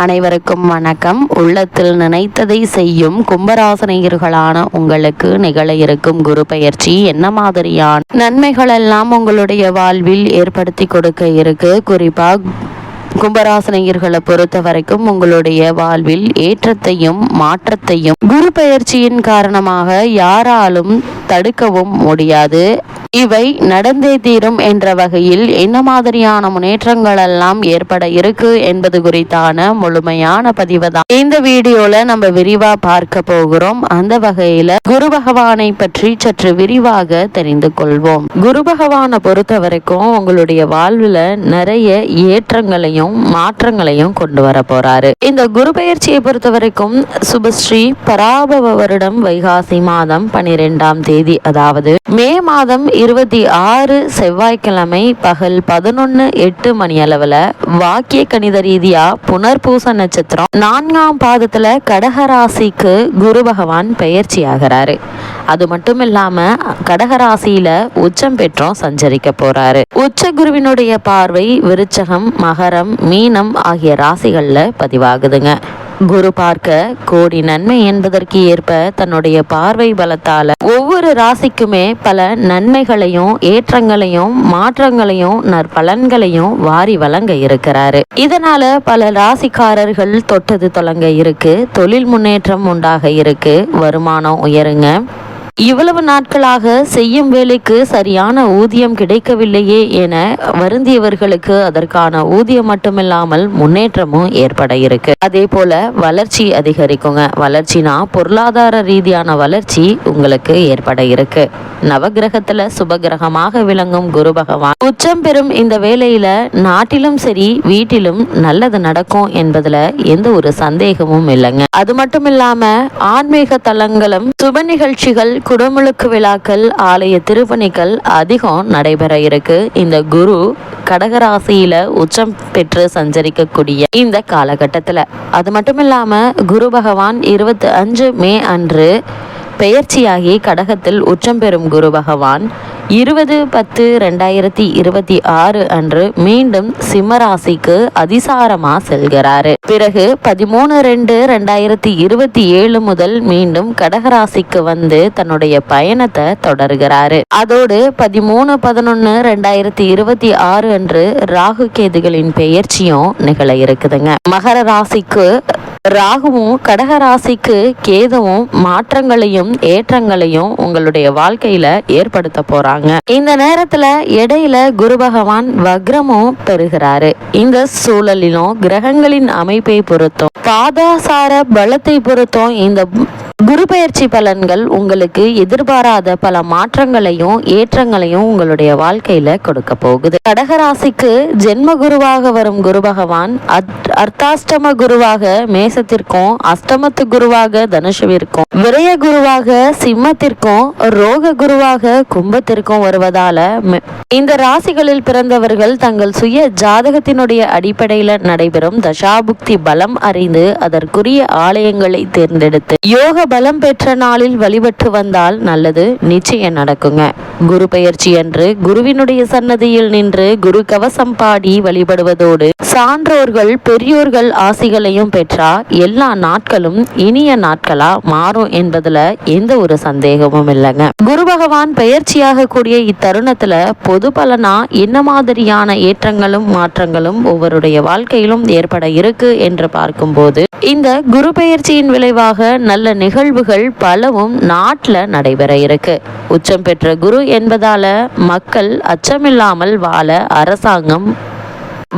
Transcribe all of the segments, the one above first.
அனைவருக்கும் வணக்கம். உள்ளத்தில் நினைத்ததை செய்யும் கும்பராசினியர்களான உங்களுக்கு நிகழ இருக்கும் குரு பெயர்ச்சி என்ன மாதிரியான நன்மைகள் எல்லாம் உங்களுடைய வாழ்வில் ஏற்படுத்தி கொடுக்க இருக்கு? குறிப்பா கும்பராசினியர்களை பொறுத்த வரைக்கும் உங்களுடைய வாழ்வில் ஏற்றத்தையும் மாற்றத்தையும் குரு பெயர்ச்சியின் காரணமாக யாராலும் தடுக்கவும் முடியாது. இவை நடந்தே தீரும் என்ற வகையில் என்ன மாதிரியான முன்னேற்றங்கள் எல்லாம் ஏற்பட இருக்கு என்பது குறித்தான முழுமையான பதிவு தான் இந்த வீடியோல நம்ம விரிவா பார்க்க போகிறோம். அந்த வகையில குரு பகவானை பற்றி சற்று விரிவாக தெரிந்து கொள்வோம். குரு பகவானை பொறுத்த வரைக்கும் உங்களுடைய வாழ்வுல நிறைய ஏற்றங்களையும் மாற்றங்களையும் கொண்டு வர போறாரு. இந்த குரு பெயர்ச்சியை பொறுத்த வரைக்கும் சுபஸ்ரீ பராபவ வருடம் வைகாசி மாதம் 12ஆம் தேதி, அதாவது மே மாதம் 26 செவ்வாய்க்கிழமை பகல் 11:08 மணி அளவுல வாக்கிய கணித ரீதியா புனர்பூச நட்சத்திரம் 4ஆம் பாதத்துல கடகராசிக்கு குரு பகவான் பெயர்ச்சி ஆகிறாரு. அது மட்டும் இல்லாம கடகராசியில உச்சம் பெற்றும் சஞ்சரிக்க போறாரு. உச்ச குருவினுடைய பார்வை விருச்சகம், மகரம், மீனம் ஆகிய ராசிகள்ல பதிவாகுதுங்க. குரு பார்க்க கோடி நன்மை என்பதற்கு ஏற்ப தன்னுடைய பார்வை பலத்தால ஒவ்வொரு ராசிக்குமே பல நன்மைகளையும் ஏற்றங்களையும் மாற்றங்களையும் நற்பலன்களையும் வாரி வழங்க இருக்கிறாரு. இதனால பல ராசிக்காரர்கள் தொட்டது தொடங்க இருக்கு, தொழில் முன்னேற்றம் உண்டாக இருக்கு, வருமானம் உயருங்க. இவ்வளவு நாட்களாக செய்யும் வேலைக்கு சரியான ஊதியம் கிடைக்கவில்லையே என வருந்தியவர்களுக்கு அதற்கான ஊதியம் மட்டுமில்லாமல் முன்னேற்றமும் ஏற்பட இருக்கு. அதே போல வளர்ச்சி அதிகரிக்குங்க. வளர்ச்சினா பொருளாதார ரீதியான வளர்ச்சி உங்களுக்கு ஏற்பட இருக்கு. நவகிரகத்துல சுபகிரகமாக விளங்கும் குரு பகவான் உச்சம் பெறும் இந்த வேளையில நாட்டிலும் சரி வீட்டிலும் நல்லது நடக்கும் என்பதுல எந்த ஒரு சந்தேகமும் இல்லைங்க. அது மட்டும் இல்லாம ஆன்மீக தலங்களும் சுப நிகழ்ச்சிகள், குடமுழுக்கு விழாக்கள், ஆலய திருப்பணிகள் அதிகம் நடைபெற இருக்கு. இந்த குரு கடகராசியில உச்சம் பெற்று சஞ்சரிக்கக்கூடிய இந்த காலகட்டத்துல அது மட்டும் இல்லாம குரு பகவான் 25 மே அன்று பெயர்ச்சியாகி கடகத்தில் உச்சம் பெறும் குரு பகவான் 20/10/2026 அன்று மீண்டும் சிம்மராசிக்கு அதிசாரமா செல்கிறாரு. பிறகு 13/2/2027 முதல் மீண்டும் கடகராசிக்கு வந்து தன்னுடைய பயணத்தை தொடர்கிறாரு. அதோடு 13/11/2026 அன்று ராகு கேதுகளின் பெயர்ச்சியும் நிகழ இருக்குதுங்க. மகர ராசிக்கு ராகுவும் கடகராசிக்கு கேதுவும் மாற்றங்களையும் ஏற்றங்களையும் உங்களுடைய வாழ்க்கையில ஏற்படுத்த போறாங்க. இந்த நேரத்துல இடையில குரு பகவான் வக்ரமும் பெறுகிறாரு. இந்த சூழலிலும் கிரகங்களின் அமைப்பை பொறுத்தும் பாதாசார பலத்தை பொறுத்தும் இந்த குரு பெயர்ச்சி பலன்கள் உங்களுக்கு எதிர்பாராத பல மாற்றங்களையும் ஏற்றங்களையும் உங்களுடைய வாழ்க்கையில கொடுக்க போகுது. கடகராசிக்கு ஜென்ம குருவாக வரும் குரு பகவான் அர்த்தாஷ்டம குருவாக மேசத்திற்கும், அஷ்டமத்து குருவாக தனுஷுவிற்கும், விரய குருவாக சிம்மத்திற்கும், ரோக குருவாக கும்பத்திற்கும் வருவதால இந்த ராசிகளில் பிறந்தவர்கள் தங்கள் சுய ஜாதகத்தினுடைய அடிப்படையில நடைபெறும் தசாபுக்தி பலம் அறிந்து அதற்குரிய ஆலயங்களை தேர்ந்தெடுத்து யோக பலம் பெற்ற நாளில் வழிபட்டு வந்தால் நல்லது நிச்சயம் நடக்குங்க. குரு பெயர்ச்சி அன்று குருவினுடைய சன்னதியில் நின்று குரு கவசம் பாடி வழிபடுவதோடு சான்றோர்கள் பெரியோர்கள் ஆசிகளையும் பெற்றா எல்லா நாட்களும் இனிய நாட்களா மாறும் என்பதுல எந்த ஒரு சந்தேகமும் இல்லைங்க. குரு பகவான் பெயர்ச்சியாக கூடிய இத்தருணத்துல பொது பலனா என்ன மாதிரியான ஏற்றங்களும் மாற்றங்களும் ஒவ்வொருடைய வாழ்க்கையிலும் ஏற்பட இருக்கு என்று பார்க்கும்போது இந்த குரு பெயர்ச்சியின் விளைவாக நல்ல நிகழ்வுகள் பலவும் நாட்டில் நடைபெற இருக்கு. உச்சம் பெற்ற குரு என்பதால மக்கள் அச்சமில்லாமல் வாழ அரசாங்கம்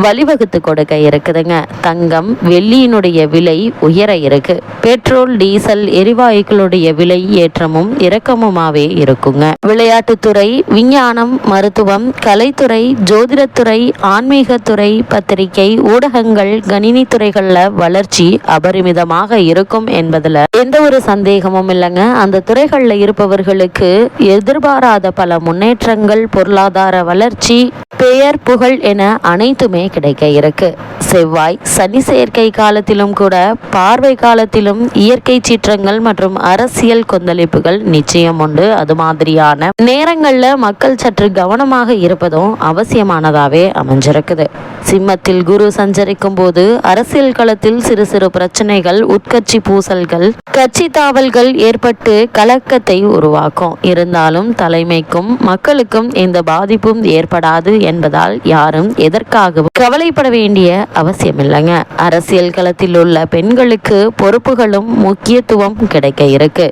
வழிவகுத்து கொடுக்க இருக்குதுங்க. தங்கம் வெள்ளியினுடைய விலை உயர இருக்கு. பெட்ரோல் டீசல் எரிவாயுக்களுடைய விலை ஏற்றமும் இறக்கமுமாவே இருக்குங்க. விளையாட்டுத்துறை, விஞ்ஞானம், மருத்துவம், கலைத்துறை, ஜோதிடத்துறை, ஆன்மீகத்துறை, பத்திரிகை, ஊடகங்கள், கணினி துறைகள்ல வளர்ச்சி அபரிமிதமாக இருக்கும் என்பதுல எந்த ஒரு சந்தேகமும் இல்லைங்க. அந்த துறைகள்ல இருப்பவர்களுக்கு எதிர்பாராத பல முன்னேற்றங்கள், பொருளாதார வளர்ச்சி, பெயர் புகழ் என அனைத்துமே கிடைக்க இருக்கு. செவ்வாய் சனி சேர்க்கை காலத்திலும் கூட பார்வை காலத்திலும் இயற்கை சீற்றங்கள் மற்றும் அரசியல் கொந்தளிப்புகள் நிச்சயம் உண்டு. அது மாதிரியான நேரங்கள்ல மக்கள் சற்று கவனமாக இருப்பதும் அவசியமானதாவே அமைஞ்சிருக்குது. சிம்மத்தில் குரு சஞ்சரிக்கும் போது அரசியல் களத்தில் சிறு சிறு பிரச்சனைகள், உட்கட்சி பூசல்கள், கட்சி தாவல்கள் ஏற்பட்டு கலக்கத்தை உருவாக்கும். இருந்தாலும் தலைமைக்கும் மக்களுக்கும் எந்த பாதிப்பும் ஏற்படாது என்பதால் யாரும் எதற்காகவும் கவலைப்பட வேண்டிய அவசியம் இல்லைங்க. அரசியல் களத்தில் உள்ள பெண்களுக்கு பொறுப்புகளும் முக்கியத்துவம் கிடைக்க இருக்கு.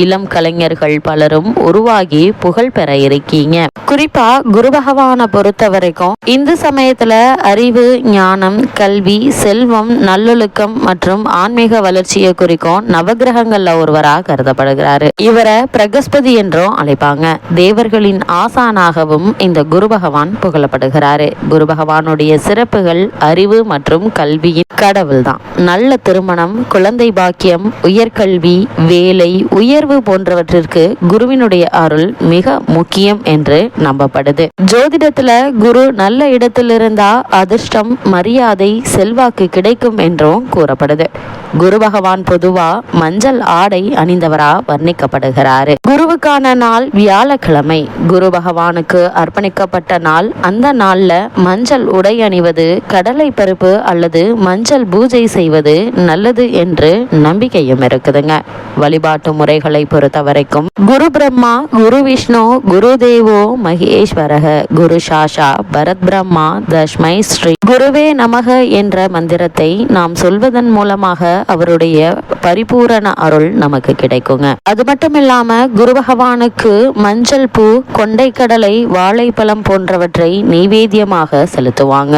இளம் கலைஞர்கள் பலரும் உருவாகி புகழ் பெற இருக்கீங்க. குறிப்பா குரு பகவானை பொறுத்த வரைக்கும் இந்த சமயத்துல அறிவு, ஞானம், கல்வி, செல்வம், நல்லொழுக்கம் மற்றும் ஆன்மீக வளர்ச்சியை குறிக்கும் நவகிரகங்கள்ல ஒருவராக கருதப்படுகிறாரு. இவரை பிரகஸ்பதி என்றும் அழைப்பாங்க. தேவர்களின் ஆசானாகவும் இந்த குரு பகவான் புகழப்படுகிறாரு. குரு பகவானுடைய சிறப்புகள் அறிவு மற்றும் கல்வியின் கடவுள் தான். நல்ல திருமணம், குழந்தை பாக்கியம், உயர்கல்வி, வேலை உயர்வு போன்றவற்றிற்கு குருவினுடைய அருள் மிக முக்கியம் என்று நம்பப்படுது. ஜோதிடத்துல குரு நல்ல இடத்தில் இருந்தா அதிர்ஷ்டம், மரியாதை, செல்வாக்கு கிடைக்கும் என்றும் கூறப்படுது. குரு பகவான் பொதுவா மஞ்சள் ஆடை அணிந்தவரா வர்ணிக்கப்படுகிறாரு. குருவுக்கான நாள் வியாழக்கிழமை. குரு பகவானுக்கு அர்ப்பணிக்கப்பட்ட நாள். அந்த நாள்ல மஞ்சள் உடை அணிவது, கடலை பருப்பு அல்லது மஞ்சள் பூஜை செய்வது நல்லது என்று நம்பிக்கையும் இருக்குதுங்க. வழிபாட்டு முறைகளை பொறுத்த வரைக்கும் குரு பிரம்மா, குரு விஷ்ணு, குரு தேவோ மகேஸ்வரக, குரு சாஷா, பரத் பிரம்மா, தஸ்மை ஸ்ரீ குருவே நமக என்ற மந்திரத்தை நாம் சொல்வதன் மூலமாக அவருடைய பரிபூரண அருள் நமக்கு கிடைக்குங்க. அது மட்டும் இல்லாம குரு பகவானுக்கு மஞ்சள் பூ, கொண்டை கடலை, வாழைப்பழம் போன்றவற்றை நைவேத்தியமாக செலுத்துவாங்க.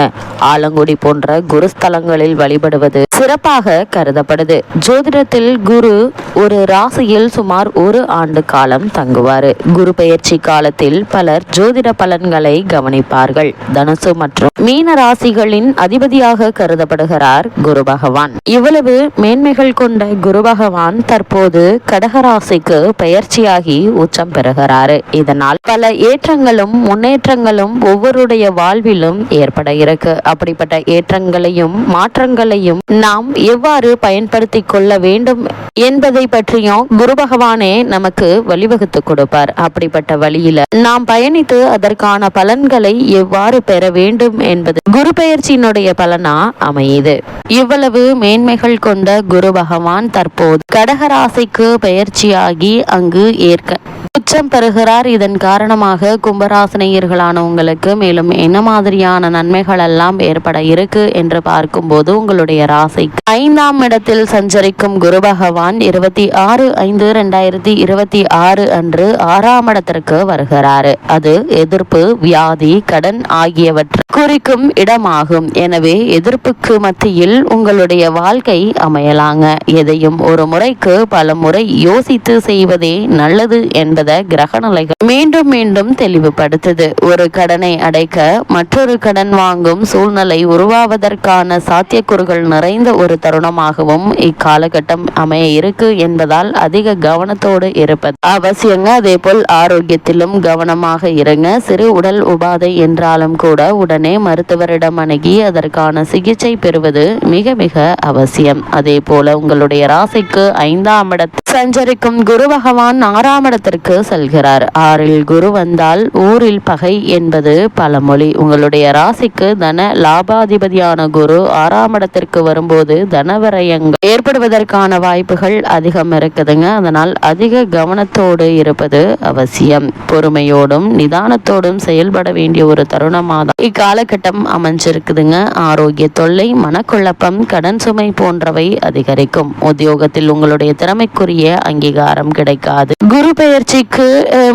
ஆலங்குடி போன்ற குருஸ்தலங்களில் வழிபடுவது சிறப்பாக கருதப்படுது. ஜோதிடத்தில் குரு ஒரு ராசியில் சுமார் 1 ஆண்டு காலம் தங்குவார். குரு பெயர்ச்சி காலத்தில் பலர் ஜோதிட பலன்களை கவனிப்பார்கள். தனுசு மற்றும் மீன ராசிகளின் அதிபதியாக கருதப்படுகிறார் குரு பகவான். இவ்வளவு மேன்மைகள் கொண்ட குரு பகவான் தற்போது கடகராசிக்கு பெயர்ச்சியாகி உச்சம் பெறுகிறார். இதனால் பல ஏற்றங்களும் முன்னேற்றங்களும் ஒவ்வொருடைய வாழ்விலும் ஏற்பட இருக்கு. அப்படிப்பட்ட ஏற்றங்களையும் மாற்றங்களையும் நாம் எவ்வாறு பயன்படுத்திக் கொள்ள வேண்டும் என்பதை பற்றியும் குரு பகவானே நமக்கு வழிவகுத்து கொடுப்பார். அப்படிப்பட்ட வழியில நாம் பயணித்து அதற்கான பலன்களை எவ்வாறு பெற வேண்டும் என்பது குரு பெயர்ச்சியினுடைய பலனா அமையுது. இவ்வளவு மேன்மைகள் கொண்ட குரு பகவான் தற்போது கடகராசிக்கு பெயர்ச்சியாகி அங்கு உச்சம் பெறுகிறார். இதன் காரணமாக கும்பராசினியர்களான உங்களுக்கு மேலும் என்ன மாதிரியான நன்மைகள் எல்லாம் ஏற்பட இருக்கு என்று பார்க்கும்போது உங்களுடைய ராசிக்கு 5ஆம் இடத்தில் சஞ்சரிக்கும் குரு பகவான் 26/5/2026 அன்று 6ஆம் இடத்திற்கு வருகிறாரு. அது எதிர்ப்பு, வியாதி, கடன் ஆகியவற்றை குறிக்கும் இடமாகும். எனவே எதிர்ப்புக்கு மத்தியில் உங்களுடைய வாழ்க்கை அமையலாங்க. எதையும் ஒரு முறைக்கு பல முறை யோசித்து செய்வதே நல்லது என்பதை கிரக நிலைகள் மீண்டும் மீண்டும் தெளிவுபடுத்துது. ஒரு கடனை அடைக்க மற்றொரு கடன் வாங்கும் சூழ்நிலை உருவாவதற்கான சாத்தியக்கூறுகள் நிறைந்த ஒரு தருணமாகவும் இக்காலகட்டம் அமைய இருக்கு என்பதால் அதிக கவனத்தோடு இருப்பது அவசியங்க. அதே போல் ஆரோக்கியத்திலும் கவனமாக இருங்க. சிறு உடல் உபாதை என்றாலும் கூட உடனே மருத்துவரிடம் அணுகி அதற்கான சிகிச்சை பெறுவது மிக மிக அவசியம். அதே போல உங்களுடைய ராசிக்கு 5ஆம் இடத்தில் சஞ்சரிக்கும் குரு பகவான் 6ஆம் இடத்திற்கு செல்கிறார். 6இல் குரு வந்தால் ஊரில் பகை என்பது பழமொழி. உங்களுடைய ராசிக்கு தன லாபாதிபதியான குரு 6ஆம் இடத்திற்கு வரும்போது தனவரயங்கள் ஏற்படுவதற்கான வாய்ப்புகள் அதிகம் இருக்குதுங்க. அதனால் அதிக கவனத்தோடு இருப்பது அவசியம். பொறுமையோடும் நிதானத்தோடும் செயல்பட வேண்டிய ஒரு தருணமாக இக்காலகட்டம் அமைஞ்சிருக்குதுங்க. ஆரோக்கிய தொல்லை, மனக்குழப்பம், கடன் சுமை போன்றவை அதிகரிக்கும். உத்தியோகத்தில் உங்களுடைய திறமைக்குரிய அங்கீகாரம் கிடைக்காது. குரு பெயர்ச்சிக்கு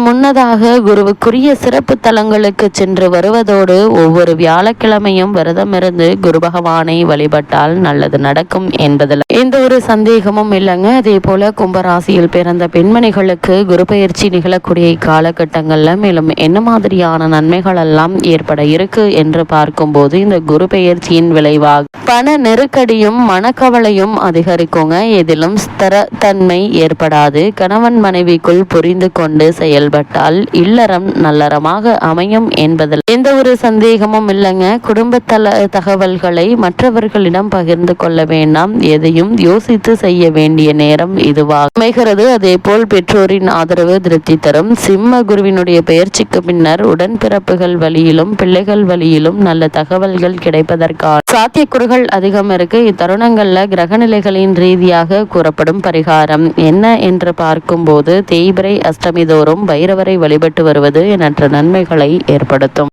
முன்னதாக குருவுக்குரிய சிறப்பு தலங்களுக்கு சென்று வருவதோடு ஒவ்வொரு வியாழக்கிழமையும் விரதமிருந்து குரு பகவானை வழிபட்டால் நல்லது நடக்கும் என்பதில் எந்த ஒரு சந்தேகமும் இல்லைங்க. அதே போல கும்பராசியில் பிறந்த பெண்மணிகளுக்கு குரு பெயர்ச்சி நிகழக்கூடிய காலகட்டங்கள்ல மேலும் என்ன மாதிரியான நன்மைகள் எல்லாம் ஏற்பட இருக்கு என்று பார்க்கும்போது இந்த குரு பெயர்ச்சியின் விளைவாக பண நெருக்கடியும் மனக்கவலையும் அதிகரிக்குங்க. எதிலும் ஸ்திர தன்மை ஏற்படாது. கணவன் மனைவிக்குள் புரிந்து கொண்டு செயல்பட்டால் இல்லறம் நல்லறமாக அமையும் என்பதில் என்பதில் எந்த ஒரு சந்தேகமும் இல்லைங்க. குடும்ப தகவல்களை மற்றவர்களிடம் பகிர்ந்து கொள்ள வேண்டாம். எதையும் யோசித்து செய்ய வேண்டிய நேரம் இதுவாக அமைகிறது. அதே போல் பெற்றோரின் ஆதரவு திருப்தி தரும். சிம்ம குருவினுடைய பெயர்ச்சிக்கு பின்னர் உடன்பிறப்புகள் வழியிலும் பிள்ளைகள் வழியிலும் நல்ல தகவல்கள் கிடைப்பதற்கான சாத்தியக்கூறுகள் அதிகம் இருக்கு. இத்தருணங்கள்ல கிரகநிலைகளின் ரீதியாக கூறப்படும் பரிகாரம் என்ன என்று பார்க்கும்போது தேய்பிறை அஷ்டமி தோறும் பைரவரை வழிபட்டு வருவது எண்ணற்ற நன்மைகளை ஏற்படுத்தும்.